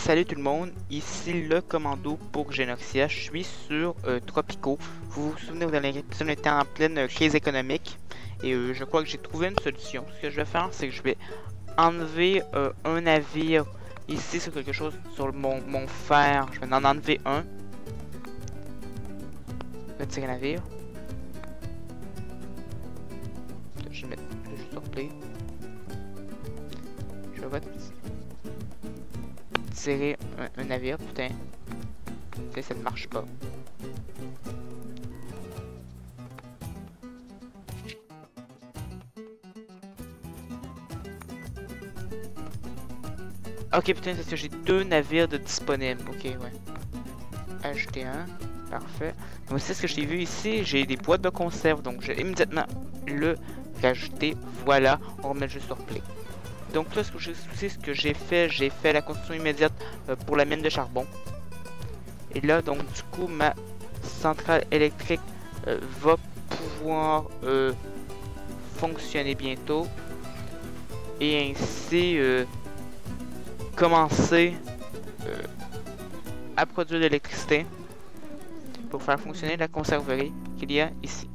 Salut tout le monde, ici le commando pour Genoxia. Je suis sur Tropico. Vous vous souvenez, au dernier épisode, on était en pleine crise économique et je crois que j'ai trouvé une solution. Ce que je vais faire, c'est que je vais enlever un navire ici sur quelque chose, sur mon fer. Je vais en enlever un. Retirer navire. Je vais mettre juste sur play. Je vais tirer un navire, putain. Putain, ça ne marche pas. Ok, putain, c'est que j'ai deux navires de disponibles. Ok, ouais. Ajouter un. Parfait. Donc, c'est ce que j'ai vu ici. J'ai des boîtes de conserve. Donc, je vais immédiatement le rajouter. Voilà. On remet juste sur play. Donc là, ce que j'ai fait la construction immédiate pour la mine de charbon. Et là, donc du coup, ma centrale électrique va pouvoir fonctionner bientôt. Et ainsi commencer à produire de l'électricité pour faire fonctionner la conserverie qu'il y a ici.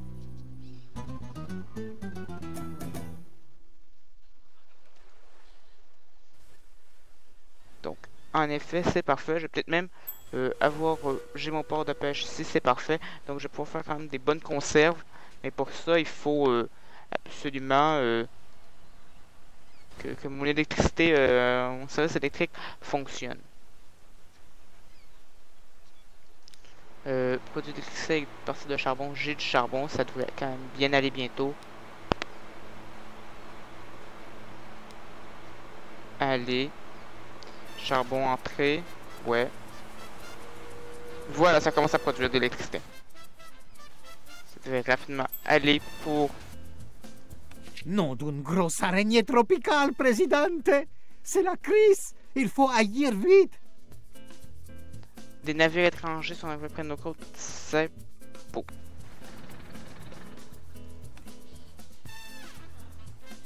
Donc, en effet, c'est parfait. Je vais peut-être même j'ai mon port de pêche ici, c'est parfait. Donc, je vais pouvoir faire quand même des bonnes conserves. Mais pour ça, il faut absolument que mon électricité, mon service électrique fonctionne. Produire d'électricité avec partie de charbon, j'ai du charbon, ça devrait quand même bien aller bientôt. Allez. Charbon entrée. Ouais. Voilà, ça commence à produire de l'électricité. Ça devrait rapidement aller pour... Nom d'une grosse araignée tropicale, Présidente! C'est la crise! Il faut agir vite! Des navires étrangers sont arrivés près de nos côtes. C'est beau.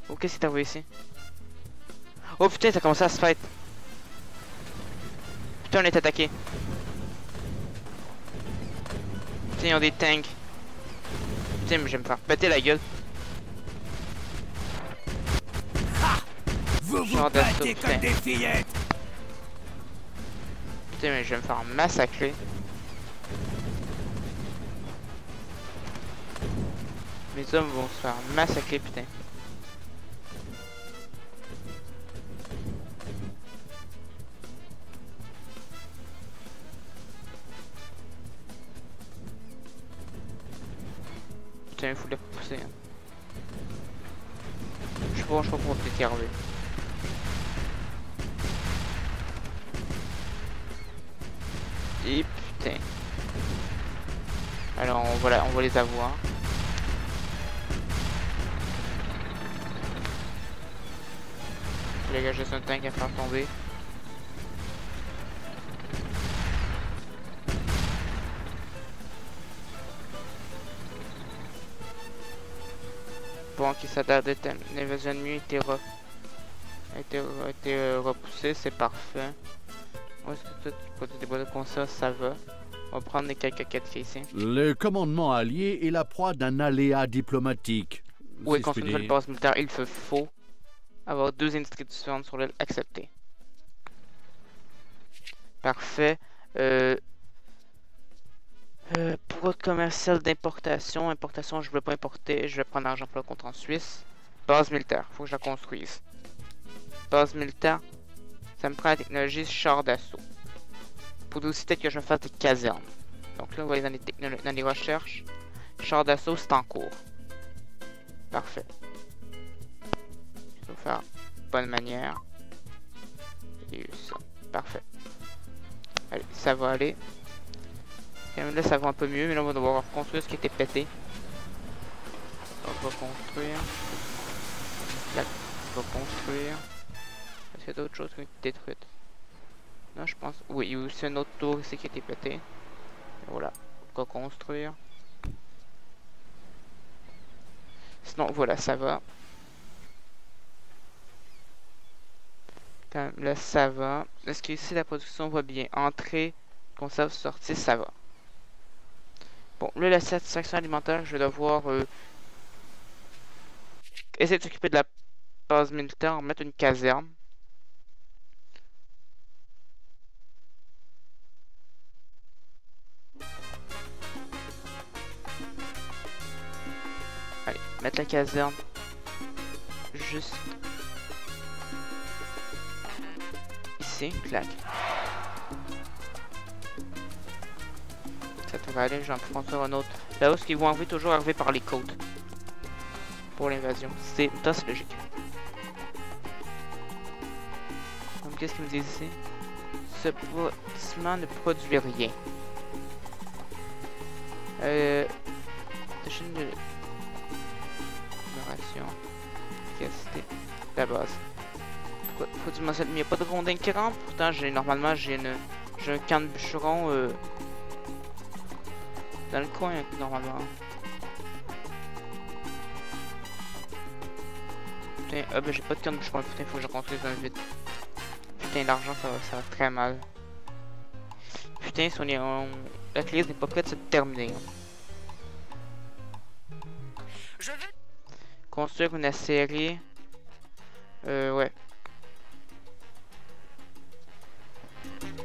Oh, qu'est-ce qui est arrivé ici? Oh putain, ça commence à se fight. Putain, on est attaqué. Putain, ils ont des tanks. Putain, mais je vais me faire péter la gueule. Vous vous battez comme des fillettes! Putain, mais je vais me faire massacrer. Mes hommes vont se faire massacrer, putain. Putain, il faut les repousser. Hein. Je crois qu'on va peut-être y arriver. Et putain. Alors on va les avoir. Les gars, juste un tank à faire tomber. Bon, qui ça date d'être une invasion ennemie a été repoussée, c'est parfait. Où est-ce que tu produis des boîtes de conserve, ça va. On va prendre les quelques quêtes ici. Le commandement allié est la proie d'un aléa diplomatique. Oui, Si contre je une puis nouvelle dire. base militaire, il faut avoir deux industries différentes sur l'île acceptées. Parfait. Pour votre commercial d'importation, importation, je ne veux pas importer, je vais prendre l'argent pour le compte en Suisse. Base militaire, faut que je la construise. Base militaire, ça me prend la technologie char d'assaut. Pour aussi peut-être que je me fasse des casernes. Donc là, on va aller dans les recherches. Char d'assaut, c'est en cours. Parfait. Il faut faire de bonne manière. Et ça, parfait. Allez, ça va aller. Là ça va un peu mieux, mais là on va devoir reconstruire ce qui était pété. On va construire. Là, on va construire. Est-ce qu'il y a d'autres choses qui ont été détruites? Non, je pense. Oui, il y a aussi un autre tour ici qui a été pété. Et voilà, on va construire. Sinon, voilà, ça va. Quand même, là, ça va. Est-ce que ici, la production va bien? Entrée, conserve, sortie, ça va. Bon, là, la satisfaction alimentaire, je vais devoir essayer de s'occuper de la base militaire, en mettre une caserne. Allez, mettre la caserne juste ici, clac. Ça devrait aller, j'en peux construire un autre. Là où ce qu'ils vont toujours arriver par les côtes. Pour l'invasion. C'est logique. Donc qu'est-ce qu'ils me disent ici? Ce bâtiment ne produit rien. Chaîne de numération. Efficacité. La base. Pourquoi faut-il mentionner? Il n'y a pas de rondin qui rentre. Pourtant normalement j'ai un camp de bûcheron dans le coin normalement. Putain, ah ben j'ai pas de camp de bûcheron. Putain, faut que je construise un vite. Putain, l'argent ça va très mal. Putain, si la crise n'est pas prête de se terminer. Je veux construire une série. Ouais.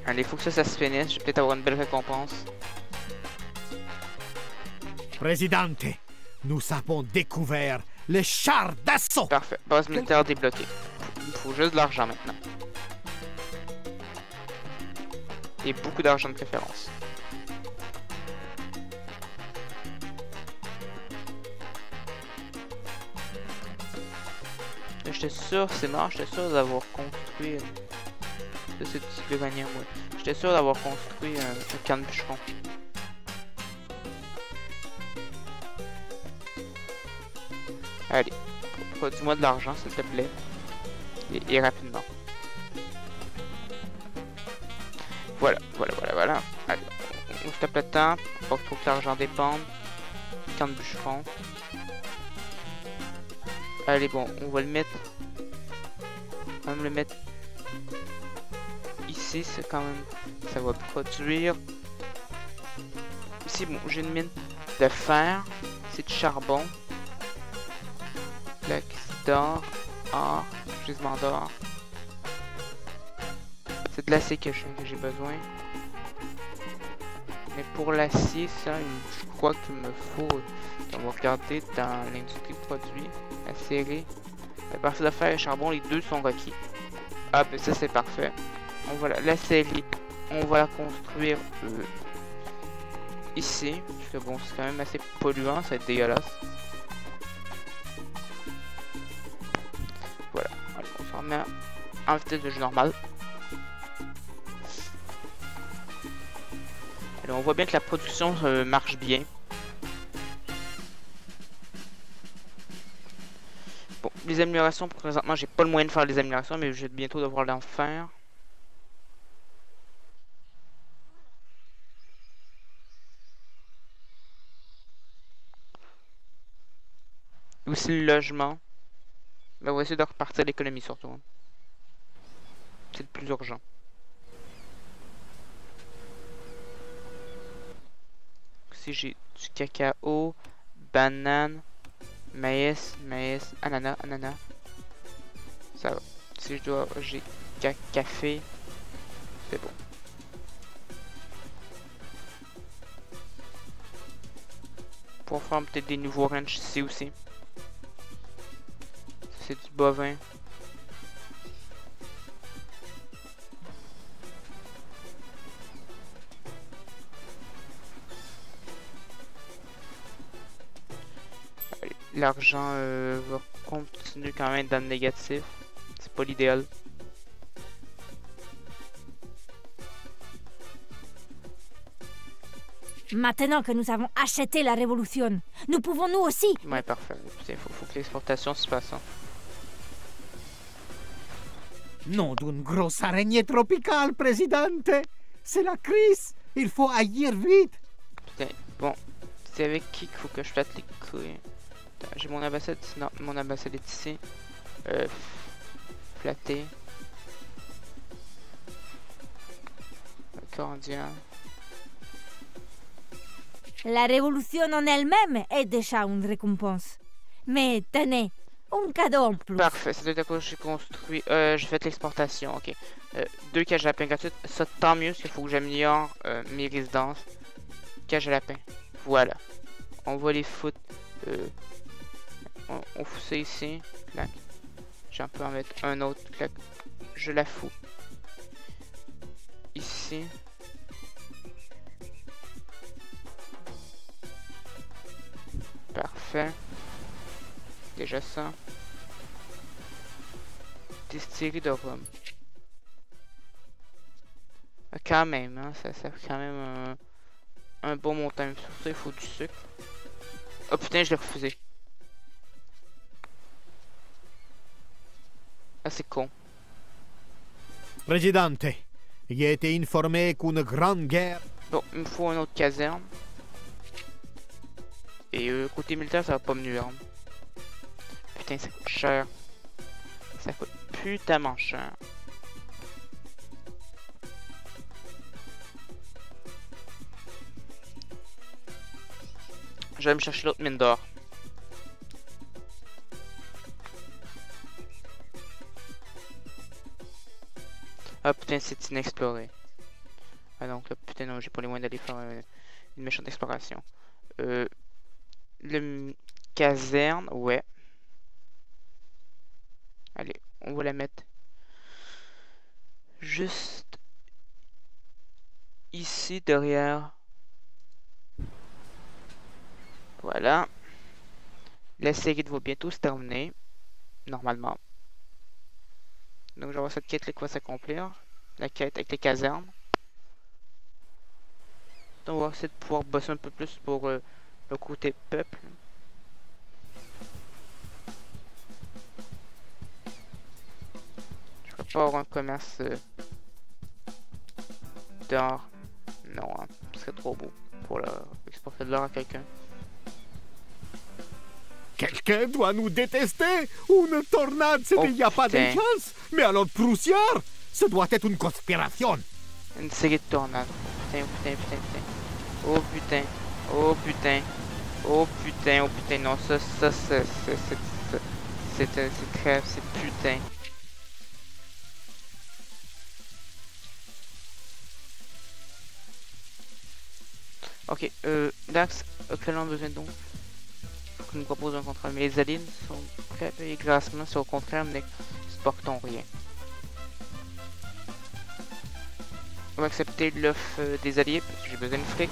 Allez, faut que ça se finisse. Je vais peut-être avoir une belle récompense. Présidente, nous avons découvert les chars d'assaut. Parfait. Base militaire débloquée. Il faut juste de l'argent maintenant. Et beaucoup d'argent de préférence. J'étais sûr, c'est mort, j'étais sûr d'avoir construit. Ça c'est du cycle gagnant, ouais. J'étais sûr d'avoir construit un camp de bûcheron. Allez, produis-moi de l'argent s'il te plaît. Et rapidement. Voilà. Allez, on se tape le temps pour que l'argent dépende. Camp de bûcheron. Allez, bon, on va le mettre. On va le mettre ici, c'est quand même. Ça va produire. Ici, bon, j'ai une mine de fer. C'est du charbon. Plaque d'or. Or. Gisement d'or. C'est de l'acier que j'ai besoin. Mais pour l'acier, ça, je crois qu'il me faut. On va regarder dans l'industrie de produits. La série. À partir de fer et charbon, les deux sont requis. Ah, ben ça c'est parfait. On va la série, on va la construire ici. Parce que bon, c'est quand même assez polluant, ça va être dégueulasse. Voilà. Allez, on s'en remet en vitesse de jeu normale. Alors, on voit bien que la production marche bien. Bon, les améliorations, présentement, j'ai pas le moyen de faire les améliorations, mais je vais bientôt devoir l'en faire. Aussi le logement. Mais on va essayer de repartir l'économie surtout. Hein. C'est le plus urgent. Ici j'ai du cacao, banane, maïs, ananas. Ça va. Si je dois, j'ai café. C'est bon. Pour faire peut-être des nouveaux ranchs ici aussi. C'est du bovin. L'argent va continuer quand même dans le négatif. C'est pas l'idéal. Maintenant que nous avons acheté la révolution, nous pouvons nous aussi. Ouais, parfait. Il faut que l'exportation se fasse. Hein. Nom d'une grosse araignée tropicale, présidente. C'est la crise. Il faut agir vite. Putain, bon. C'est avec qui qu'il faut que je flatte les couilles? J'ai mon ambassade, non, mon ambassade est ici. Flatter. cordial. La révolution en elle-même est déjà une récompense. Mais tenez, un cadeau en plus. Parfait, c'est de quoi j'ai construit. J'ai fait l'exportation, ok. 2 cages à lapin gratuites. Ça, tant mieux, parce qu'il faut que j'améliore mes résidences. Cage à lapin. Voilà. On va les foutre. On fout ça ici. Clac. J'en peux en mettre un autre. Clac. Je la fous. Ici. Parfait. Déjà ça. Distillerie de rhum. Quand même, hein, ça fait quand même un bon montant. Même sur ça, il faut du sucre. Oh putain, je l'ai refusé. Ah, c'est con. Presidente, j'ai été informé qu'une grande guerre... Bon, il me faut une autre caserne. Et côté militaire, ça va pas me nuire. Putain, ça coûte cher. Ça coûte putamment cher. Je vais me chercher l'autre mine d'or. Ah putain, c'est inexploré. Ah donc là, putain, non, j'ai pas les moyens d'aller faire une méchante exploration. Le caserne, ouais. Allez, on va la mettre juste ici derrière. Voilà. La série va bientôt se terminer. Normalement. Donc je vais avoir cette quête-là qui va s'accomplir. La quête avec les casernes. Donc on va essayer de pouvoir bosser un peu plus pour le côté peuple. Je vais pas avoir un commerce d'or. Non, hein, ce serait trop beau pour exporter de l'or à quelqu'un. Quelqu'un doit nous détester. Une tornade, c'est Oh, il n'y a pas de putain. chance. Mais alors, Proussiard, ce doit être une conspiration. Une série de tornades. Putain, putain, putain, putain. Oh putain. Oh putain. Oh putain, oh putain. Non, ça, c'est crève, c'est putain. Ok, Dax, quel on a besoin donc? Faut qu'il nous propose un contrat. Mais les alliés sont prêts à payer grassement, si au contraire, nous n'exportons rien. On va accepter l'offre des alliés parce que j'ai besoin de fric.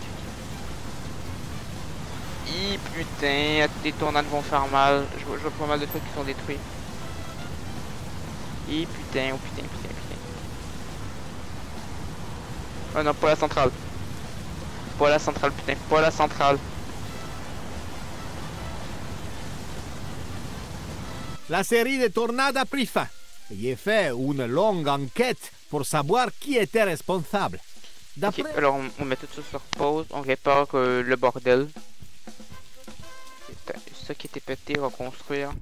Putain, les tornades vont faire mal. Je vois pas mal de trucs qui sont détruits. Putain, oh putain, putain, putain. Oh non, pas la centrale. Pas la centrale, putain, pas la centrale. La série de tornades a pris fin. J'ai fait une longue enquête pour savoir qui était responsable. Ok, D'après... alors on met tout ça sur pause, on répare le bordel. Ça qui était pété, reconstruire.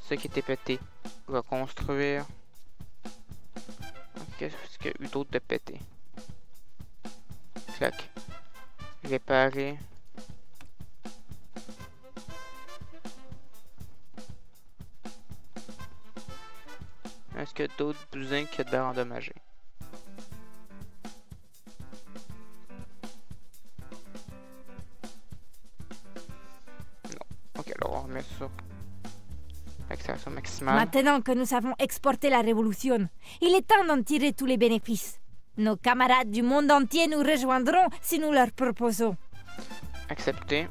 Ça qui était pété, reconstruire. Qu'est-ce qu'il y a eu d'autre de pété? Clac. Réparer. Est-ce qu'il y a d'autres bousins qui ont de l'air endommagés? Non. Ok, alors on remet ça. Accélération maximale. Maintenant que nous avons exporté la révolution, il est temps d'en tirer tous les bénéfices. Nos camarades du monde entier nous rejoindront si nous leur proposons. Accepter.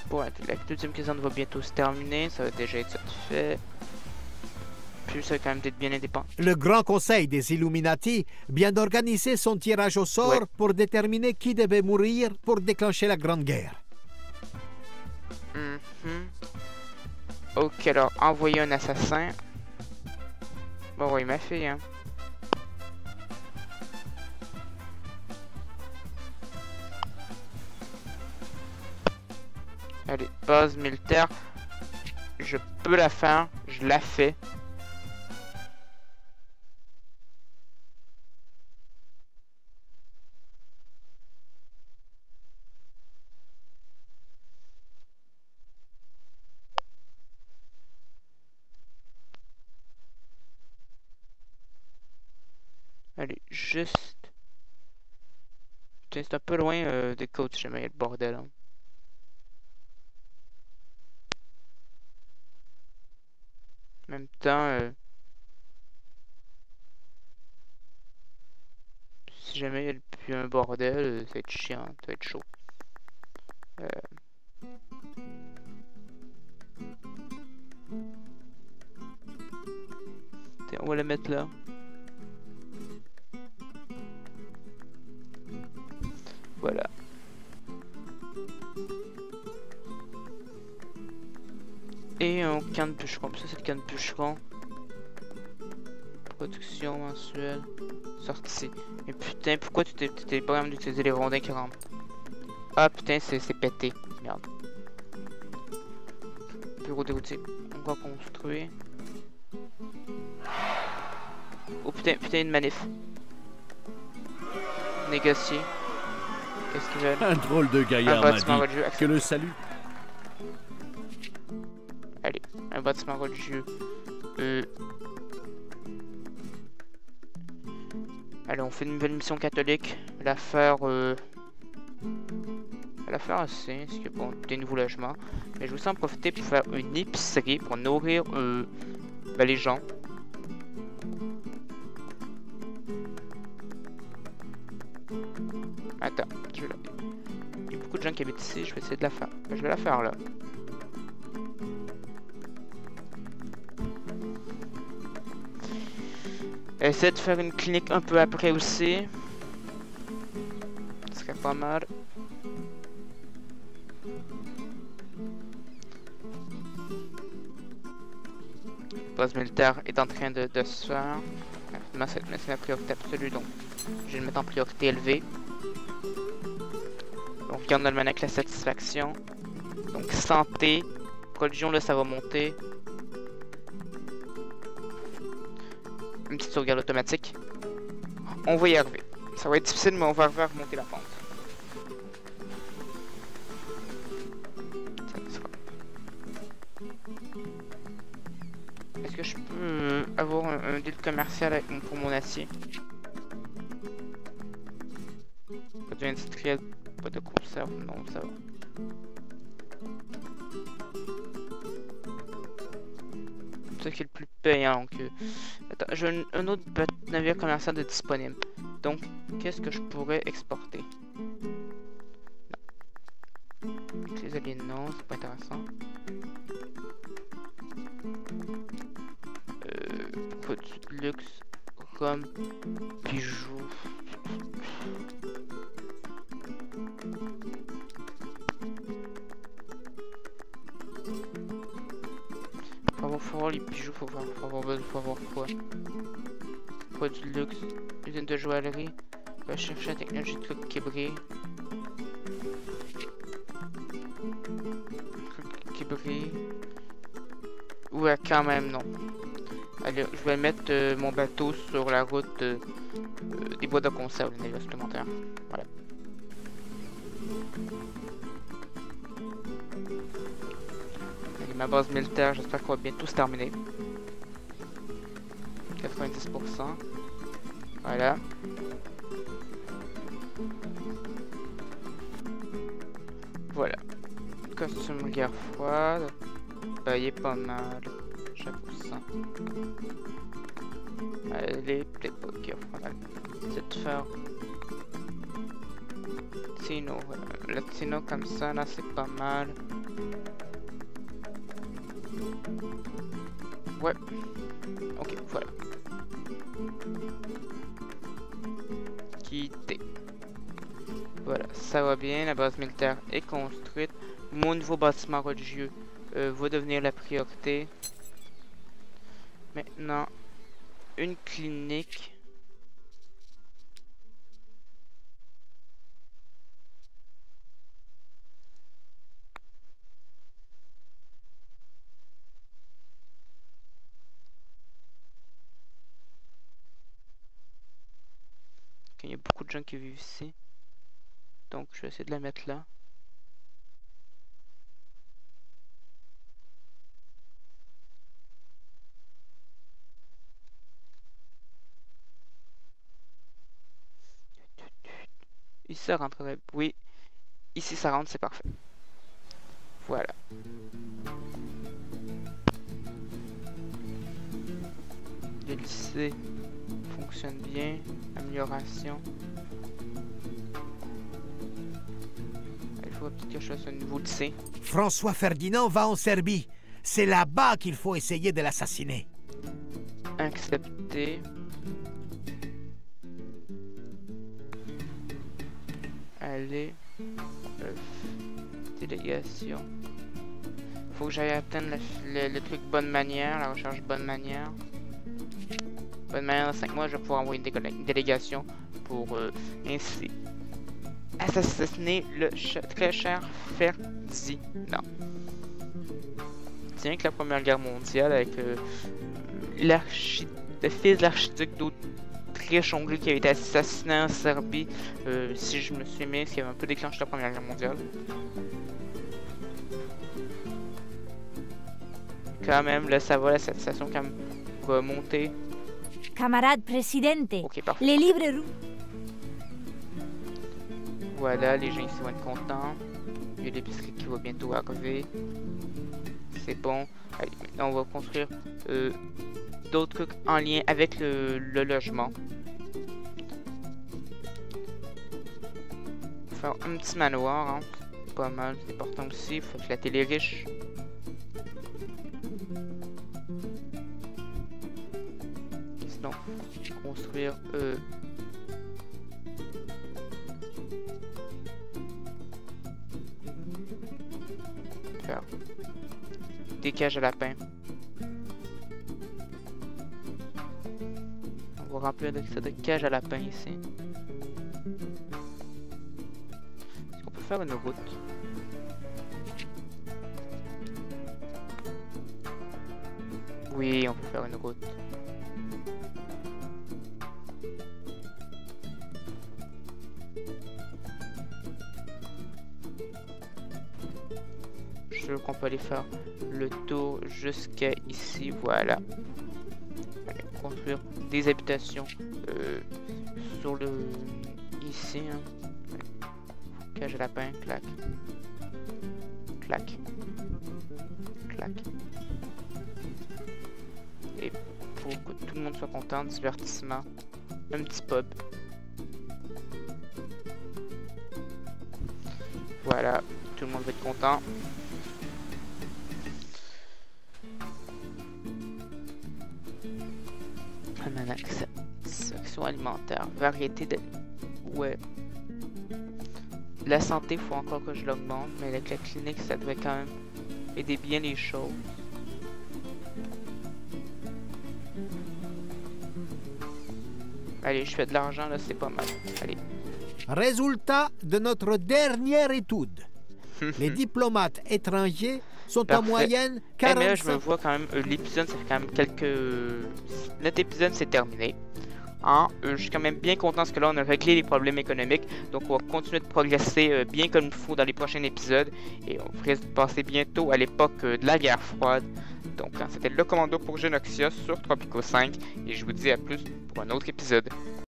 Bon, la deuxième caserne va bientôt se terminer, ça va déjà être satisfait. Puis ça va quand même être bien indépendant. Le Grand Conseil des Illuminati vient d'organiser son tirage au sort Ouais. pour déterminer qui devait mourir pour déclencher la Grande Guerre. Mhm. Ok, alors envoyer un assassin. Bon, oui, ma fille, hein. Allez, base militaire. je peux la faire, je la fais. Allez, juste... Putain, c'est un peu loin des côtes, jamais il y a le bordel. Hein. En même temps, si jamais il y a plus un bordel, ça va être chiant, ça va être chaud. Tiens, on va la mettre là. Voilà. Et un can de bûcheron. Ça, c'est le can de bûcheron. Production mensuelle. Sortie. Mais putain, pourquoi tu t'es pas même d'utiliser les rondins qui rentrent? Ah putain, c'est pété. Merde. Bureau de routier. On va construire. Oh putain, une manif. Négocier. Qu'est-ce qu'ils veulent? Un drôle de gaillard m'a dit religieux. que le salut... Allez, un bâtiment religieux. Allez, on fait une nouvelle mission catholique. L'affaire assez, parce que bon, des nouveaux logements. Mais je vais aussi en profiter pour faire une épicerie pour nourrir les gens. Attends, il y a beaucoup de gens qui habitent ici, je vais essayer de la faire. Je vais la faire là. Essayer de faire une clinique un peu après aussi. Ce serait pas mal. La base militaire est en train de se faire. C'est ma priorité absolue, donc je vais le mettre en priorité élevée. Donc regarde dans le manec la satisfaction. Donc santé, religion là ça va monter. Une petite sauvegarde automatique. On va y arriver. Ça va être difficile mais on va arriver à remonter la pente. Est-ce que je peux avoir un deal commercial avec pour mon acier? Produit industriel, pas de conserve, non ça va. C'est ça qui est le plus payant. Donc, attends, j'ai un autre navire commercial de disponible. Donc, qu'est-ce que je pourrais exporter? Non. Les alliés, non, c'est pas intéressant. Produits de luxe, comme bijoux. Faut voir les bijoux, faut voir quoi. Produits de luxe, usine de joaillerie, va chercher la technologie de trucs qui brille. Trucs qui brille. Ouais, quand même non. Allez, je vais mettre mon bateau sur la route des bois de conserve, les navires supplémentaires. Voilà. Ma base militaire, j'espère qu'on va bientôt se terminer. 90%. Voilà. Voilà. Costume guerre froide. Bah, il est pas mal. J'avoue ça. Allez, peut-être pas guerre froide. C'est de faire. Latino. Latino comme ça, là, c'est pas mal. Ouais. Ok, voilà. Quitter. Voilà, ça va bien. La base militaire est construite. Mon nouveau bâtiment religieux va devenir la priorité. Maintenant, une clinique. qu'il y a beaucoup de gens qui vivent ici. Donc, je vais essayer de la mettre là. Ici, ça rentrerait. Oui. Ici, ça rentre, c'est parfait. Voilà. Le lycée fonctionne bien. Amélioration. Il faut peut-être que je fasse un nouveau lycée. François Ferdinand va en Serbie. C'est là-bas qu'il faut essayer de l'assassiner. Accepter. Aller. Délégation. Faut que j'aille atteindre le truc bonne manière, la recherche bonne manière. Bonne manière, dans 5 mois, je vais pouvoir envoyer une délégation pour ainsi assassiner le très cher Ferdinand. Tiens que la Première Guerre mondiale avec le fils de l'archiduc d'Autriche-Hongrie qui avait été assassiné en Serbie, si je me suis mis, ce qui avait un peu déclenché la Première Guerre mondiale. Quand même, là, ça va, la satisfaction quand même va monter. Camarade Presidente, Ok, parfait. les livres rouges. Voilà, les gens ici vont être contents. Il y a l'épicerie qui va bientôt arriver. C'est bon. Allez, maintenant on va construire d'autres trucs en lien avec le logement. Faire un petit manoir, hein. Pas mal, c'est important aussi. Il faut flatter les riches. Sinon, construire faire des cages à lapins. On va remplir ça de cages à lapins ici. Est-ce qu'on peut faire une route? Oui, on peut faire une route. Je suis sûr qu'on peut aller faire le tour jusqu'à ici, voilà. Allez, construire des habitations sur le... ici, hein. Cage à lapin, clac. Clac. Clac. Et pour que tout le monde soit content, divertissement, un petit pub. Voilà, tout le monde va être content. Section alimentaire, variété de... Ouais. La santé, faut encore que je l'augmente, mais avec la clinique, ça devrait quand même aider bien les choses. Allez, je fais de l'argent, là, c'est pas mal. Allez. Résultat de notre dernière étude. Les diplomates étrangers sont en moyenne 45... mais là, je me vois quand même, l'épisode, ça fait quand même quelques... Notre épisode, c'est terminé. Hein? Je suis quand même bien content parce que là, on a réglé les problèmes économiques. Donc, on va continuer de progresser bien comme il faut dans les prochains épisodes. Et on va passer bientôt à l'époque de la guerre froide. Donc, c'était le commando pour Genoxia sur Tropico 5. Et je vous dis à plus pour un autre épisode.